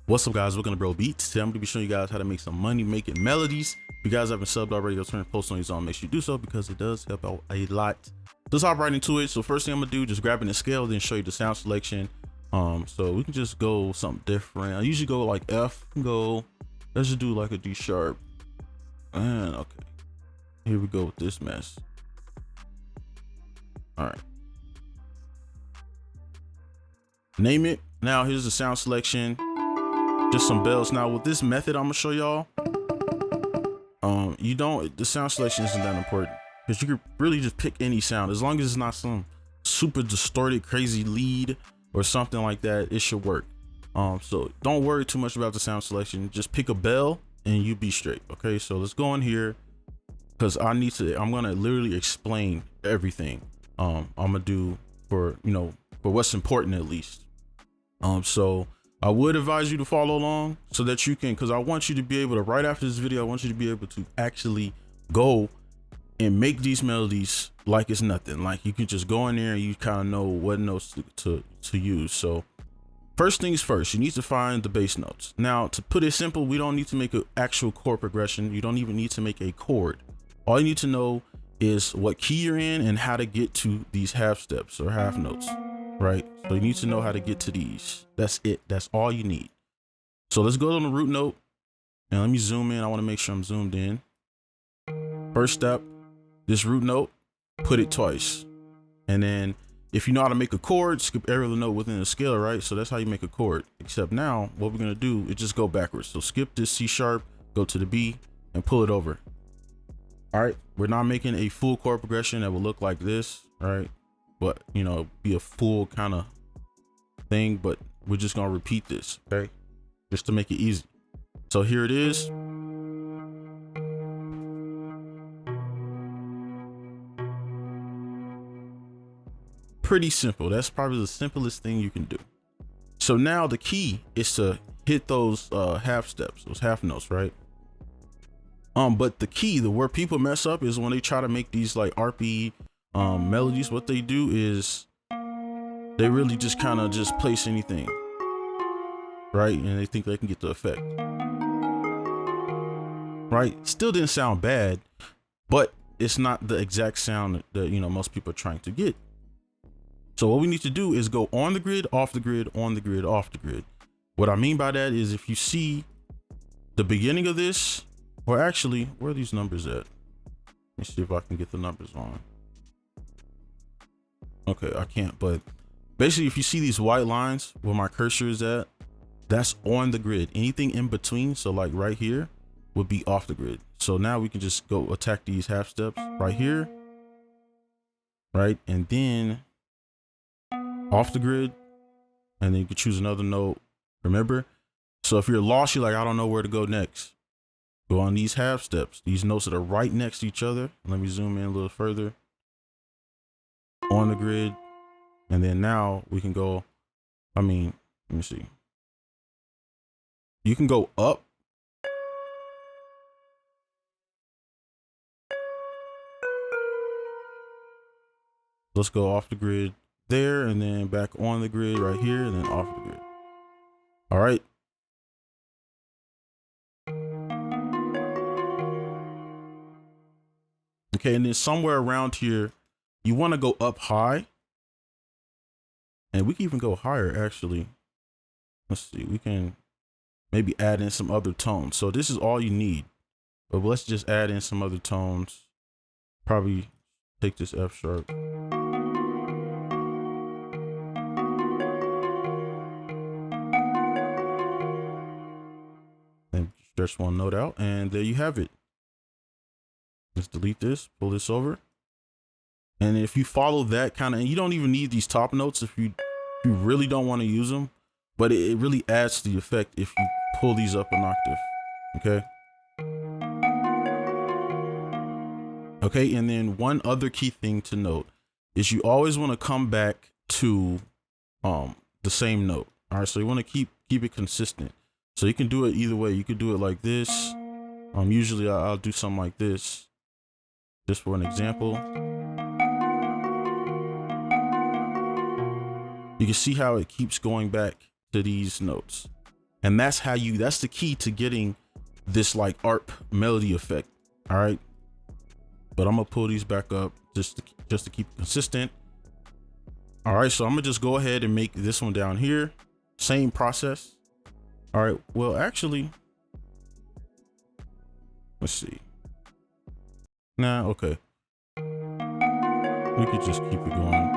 What's up, guys? Welcome to Bro Beats. Today I'm gonna be showing you guys how to make some money making melodies. If you guys haven't subbed already, go turn and post on your zone. Make sure you do so because it does help out a lot. Let's hop right into it. So first thing I'm gonna do, just grabbing the scale, then show you the sound selection. So we can just go something different. I usually go like F. Let's just do like a D sharp. And okay, here we go with this mess. All right. Name it. Now here's the sound selection. Just some bells. Now with this method I'm gonna show y'all, the sound selection isn't that important because you could really just pick any sound as long as it's not some super distorted crazy lead or something like that. It should work. So don't worry too much about the sound selection. Just pick a bell and you be straight. Okay, so let's go in here because I'm gonna literally explain everything I'm gonna do for what's important at least. So I would advise you to follow along so that you can, because I want you to be able to, right after this video, I want you to be able to actually go and make these melodies like it's nothing. Like you can just go in there and you kind of know what notes to use. So first things first, you need to find the bass notes. Now, to put it simple, we don't need to make an actual chord progression. You don't even need to make a chord. All you need to know is what key you're in and how to get to these half steps or half notes. Right, so you need to know how to get to these. That's it. That's all you need. So let's go on the root note and let me zoom in. I want to make sure I'm zoomed in. First step, this root note, put it twice. And then if you know how to make a chord, skip every other note within the scale, right? So that's how you make a chord. Except now what we're gonna do is just go backwards. So skip this C sharp, go to the B and pull it over. All right, we're not making a full chord progression that will look like this, right? But be a full kind of thing, but we're just gonna repeat this, okay, just to make it easy. So here it is. Pretty simple. That's probably the simplest thing you can do. So now the key is to hit those half steps, those half notes, right? But the key, where people mess up is when they try to make these like RP melodies. What they do is they really just kind of just place anything, right? And they think they can get the effect, right? Still didn't sound bad, but it's not the exact sound that most people are trying to get. So what we need to do is go on the grid, off the grid, on the grid, off the grid. What I mean by that is if you see the beginning of this, or actually, where are these numbers at? Let me see if I can get the numbers on. Okay, I can't, but basically if you see these white lines where my cursor is at, that's on the grid. Anything in between, so like right here, would be off the grid. So now we can just go attack these half steps right here, right? And then off the grid, and then you can choose another note. Remember, so if you're lost, you're like, I don't know where to go next. Go on these half steps, these notes that are right next to each other. Let me zoom in a little further. On the grid, and then now we can go, let me see. You can go up. Let's go off the grid there, and then back on the grid right here, and then off the grid. All right. Okay, and then somewhere around here, you want to go up high. And we can even go higher, actually. Let's see, we can maybe add in some other tones. So this is all you need. But let's just add in some other tones. Probably take this F sharp. And stretch one note out, and there you have it. Let's delete this, pull this over. And if you follow that kind of, and you don't even need these top notes if you really don't want to use them, but it really adds to the effect if you pull these up an octave. Okay. Okay, and then one other key thing to note is you always want to come back to the same note. All right, so you want to keep it consistent. So you can do it either way. You could do it like this. Usually I'll do something like this, just for an example. You can see how it keeps going back to these notes. And that's the key to getting this like ARP melody effect. All right. But I'm gonna pull these back up just to keep it consistent. All right, so I'm gonna just go ahead and make this one down here. Same process. All right, well, actually, let's see. Nah, okay. We could just keep it going.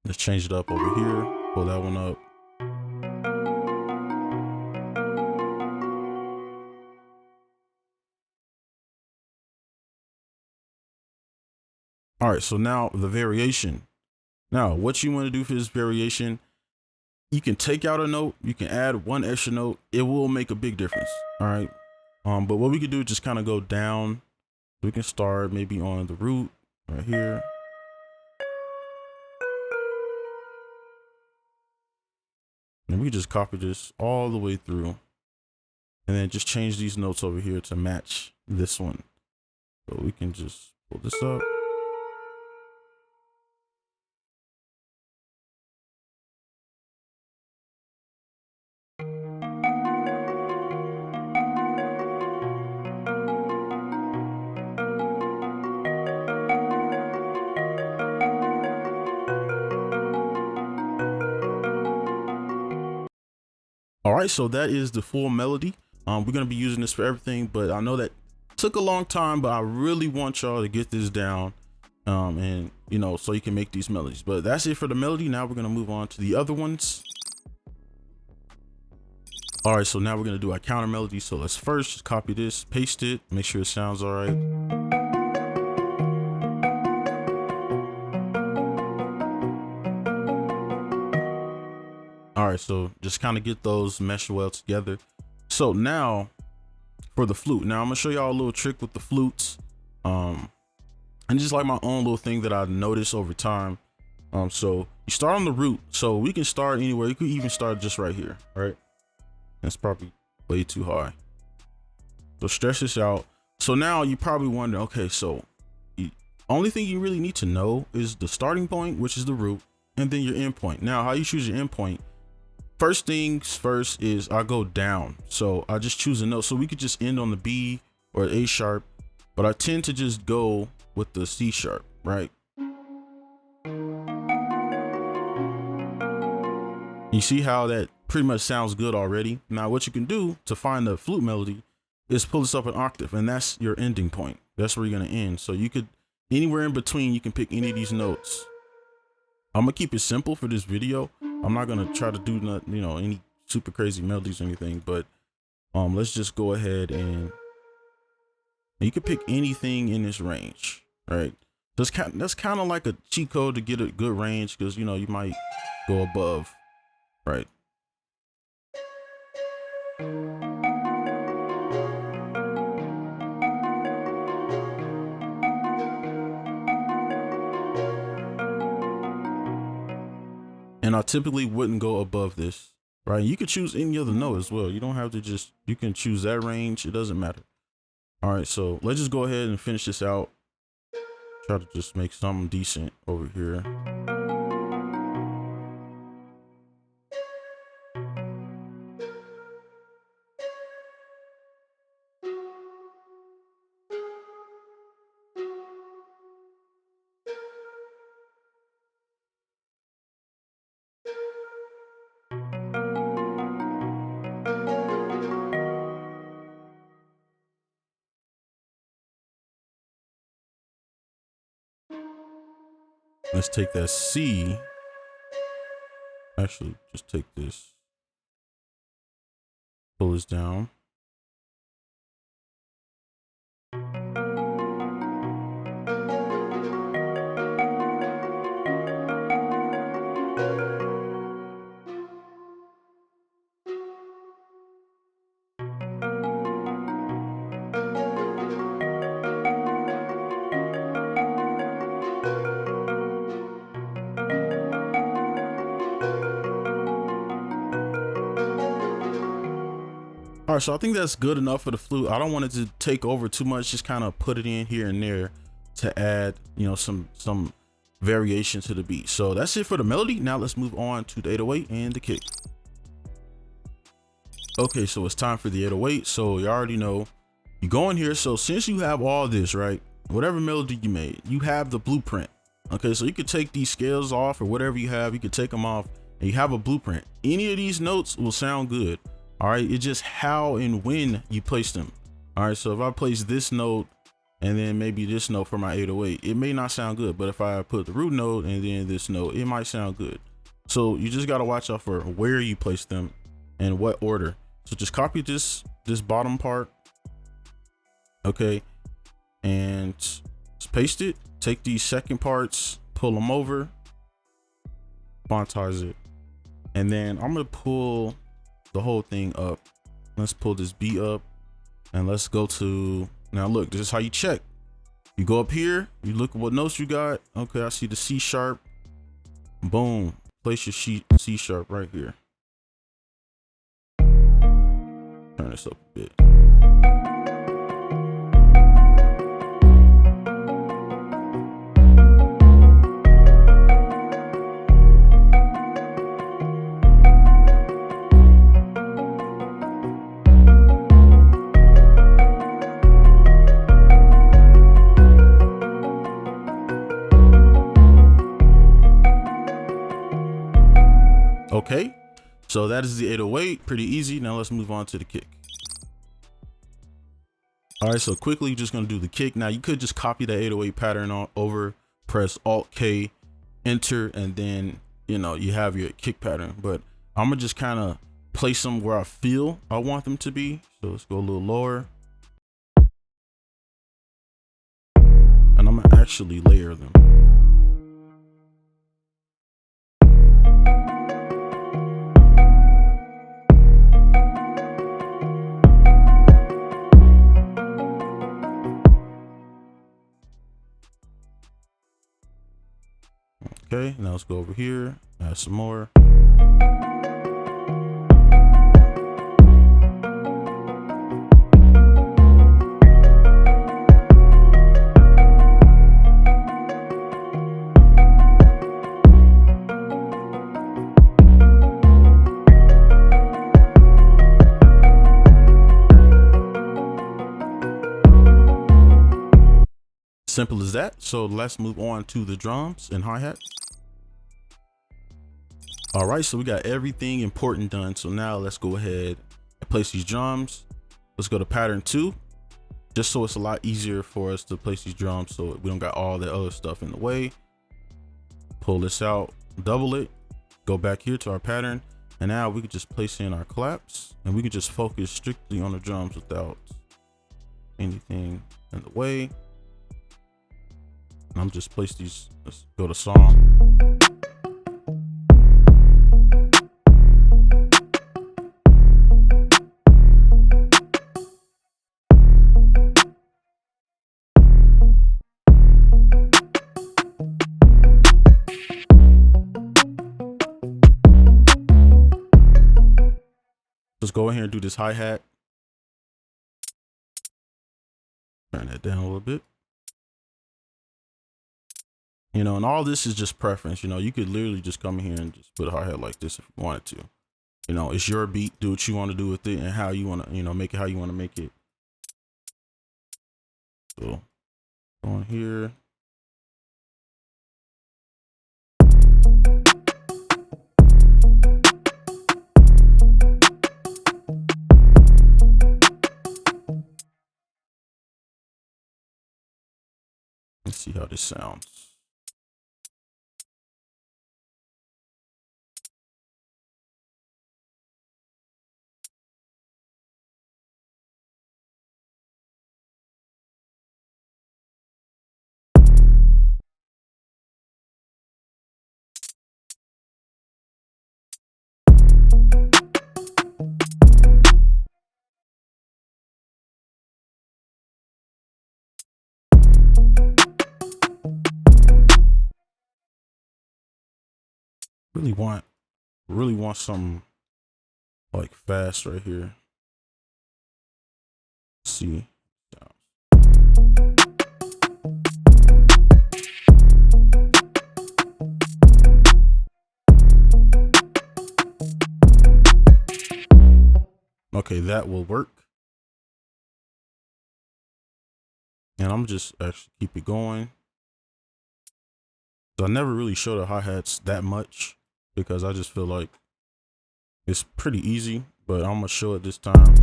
Let's change it up over here. Pull that one up. All right, so now the variation. Now, what you want to do for this variation, you can take out a note, you can add one extra note. It will make a big difference. All right. But what we could do is just kind of go down. We can start maybe on the root right here. And we can just copy this all the way through. And then just change these notes over here to match this one. So we can just pull this up. All right, so that is the full melody. We're gonna be using this for everything, but I know that took a long time, but I really want y'all to get this down, and you know, so you can make these melodies. But that's it for the melody. Now we're gonna move on to the other ones. All right, so now we're gonna do our counter melody. So let's first just copy this, paste it, make sure it sounds all right. All right, so just kind of get those mesh well together. So now for the flute. Now I'm gonna show y'all a little trick with the flutes. And just like my own little thing that I noticed over time. So you start on the root. So we can start anywhere. You could even start just right here, right? That's probably way too high. So stretch this out. So now you probably wonder, okay, so the only thing you really need to know is the starting point, which is the root, and then your end point. Now, how you choose your end point. First things first is I go down. So I just choose a note. So we could just end on the B or A sharp, but I tend to just go with the C sharp, right? You see how that pretty much sounds good already. Now what you can do to find the flute melody is pull this up an octave, and that's your ending point. That's where you're gonna end. So you could, anywhere in between, you can pick any of these notes. I'm gonna keep it simple for this video. I'm not gonna try to do not, you know, any super crazy melodies or anything, but let's just go ahead and you can pick anything in this range, right? That's kind of like a cheat code to get a good range, because you know you might go above, right? And I typically wouldn't go above this, right? You could choose any other note as well. You don't have to just, you can choose that range. It doesn't matter. All right, so let's just go ahead and finish this out. Try to just make something decent over here. Let's take that C. Actually, just take this. Pull this down. All right, so I think that's good enough for the flute. I don't want it to take over too much. Just kind of put it in here and there to add, you know, some variation to the beat. So that's it for the melody. Now let's move on to the 808 and the kick. Okay, so it's time for the 808. So you already know, you go in here. So since you have all this, right, whatever melody you made, you have the blueprint. Okay, so you could take these scales off or whatever you have, you could take them off and you have a blueprint. Any of these notes will sound good. All right, it's just how and when you place them. All right, so if I place this note and then maybe this note for my 808, it may not sound good. But if I put the root note and then this note, it might sound good. So you just got to watch out for where you place them and what order. So just copy this bottom part. Okay, and just paste it. Take these second parts, pull them over, quantize it. And then I'm going to pull the whole thing up. Let's pull this B up and let's go to, now look, this is how you check. You go up here, you look at what notes you got. Okay, I see the C sharp. Boom, place your C sharp right here. Turn this up a bit. Okay, so that is the 808, pretty easy. Now let's move on to the kick. All right, so quickly, you're just gonna do the kick. Now you could just copy the 808 pattern over, press Alt K, enter, and then, you know, you have your kick pattern. But I'm gonna just kind of place them where I feel I want them to be. So let's go a little lower. And I'm gonna actually layer them. Okay, now let's go over here, add some more. Simple as that. So let's move on to the drums and hi-hat. All right, so we got everything important done. So now let's go ahead and place these drums. Let's go to pattern 2, just so it's a lot easier for us to place these drums so we don't got all the other stuff in the way. Pull this out, double it, go back here to our pattern, and now we can just place in our claps and we can just focus strictly on the drums without anything in the way. And I'm just place these, let's go to song. Let's go in here and do this hi-hat. Turn that down a little bit. You know, and all this is just preference. You know, you could literally just come in here and just put a hi-hat like this if you wanted to. You know, it's your beat. Do what you want to do with it and how you want to, you know, make it how you want to make it. So, go on here. Let's see how this sounds. Really want something like fast right here. see. Okay, that will work. And I'm just actually keep it going. So I never really show the hi-hats that much because I just feel like it's pretty easy, but I'm gonna show it this time.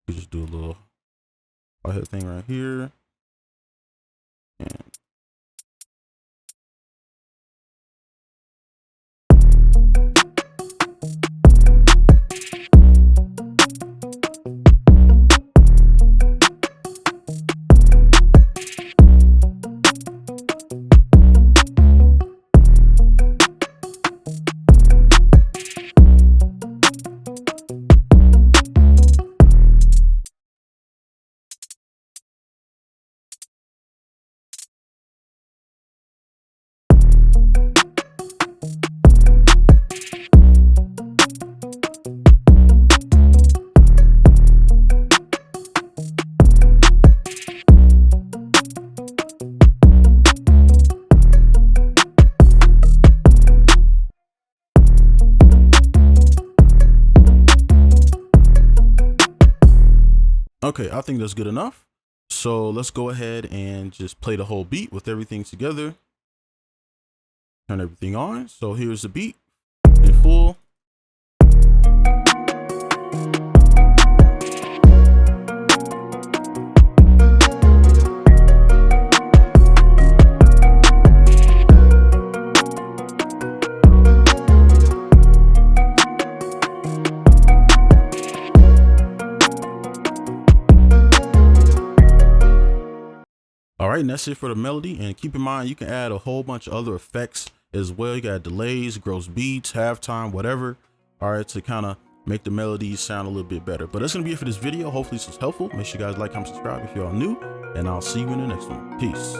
We just do a little hi-hat thing right here. And okay, I think that's good enough. So let's go ahead and just play the whole beat with everything together. Turn everything on. So here's the beat in full. All right, and that's it for the melody. And keep in mind, you can add a whole bunch of other effects as well. You got delays, gross beats, halftime, whatever. All right, to kind of make the melodies sound a little bit better. But that's going to be it for this video. Hopefully this was helpful. Make sure you guys like, comment, subscribe if you're all new. And I'll see you in the next one. Peace.